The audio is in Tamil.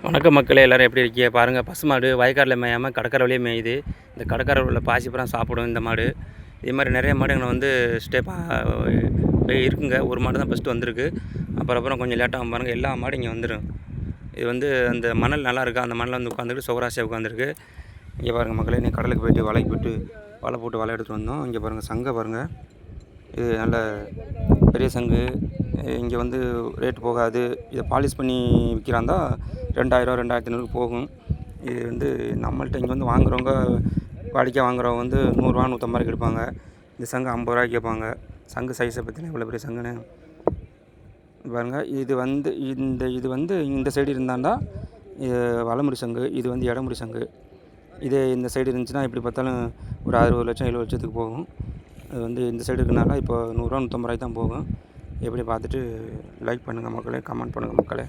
வணக்கம் மக்களே, எல்லோரும் எப்படி இருக்கீங்க? பாருங்கள், பசுமாடு வயக்காட்டில் மேயாமல் கடற்கரை வழியே மேயுது. இந்த கடற்கரை உள்ள பாசிப்பெல்லாம் சாப்பிடும் இந்த மாடு. இது மாதிரி நிறைய மாடுங்களை வந்து இருக்குங்க. ஒரு மாடு தான் ஃபஸ்ட்டு வந்திருக்கு. அப்புறம் கொஞ்சம் லேட்டாகும் பாருங்கள், எல்லா மாடும் இங்கே வந்துடும். இது வந்து அந்த மணல் நல்லா இருக்கா, அந்த மணலில் வந்து உட்காந்துட்டு சுவராசியாக உட்காந்துருக்கு. இங்கே பாருங்கள் மக்களே, நீ கடலுக்கு போய்ட்டு வலைக்கு போய்ட்டு வலை போட்டு வலை எடுத்துகிட்டு வந்தோம். இங்கே பாருங்கள் சங்கை பாருங்கள், இது நல்ல பெரிய சங்கு. இங்கே வந்து ரேட்டு போகாது. இதை பாலிஷ் பண்ணி விற்கிறாந்தா 2000 2500 போகும். இது வந்து நம்மள்ட்ட இங்கே வந்து வாங்குறவங்க வாடிக்கையாக வாங்குறவங்க வந்து 100 150 எடுப்பாங்க. இந்த சங்கு 50 ரூபாய்க்கு கேட்பாங்க. சங்கு சைஸை பற்றினா இவ்வளோ பெரிய சங்குன்னு பாருங்கள். இது வந்து இந்த சைடு இருந்தாண்டா இது வலமுடி சங்கு, இது வந்து இடமுடி சங்கு. இதே இந்த சைடு இருந்துச்சுன்னா எப்படி பார்த்தாலும் ஒரு 60 லட்சம் 70 லட்சத்துக்கு போகும். அது வந்து இந்த சைடு இருக்கனால இப்போ 100 150 ரூபாய்க்கு தான் போகும். எப்படி பார்த்துட்டு லைக் பண்ணுங்கள் மக்களே, கமெண்ட் பண்ணுங்கள் மக்களே.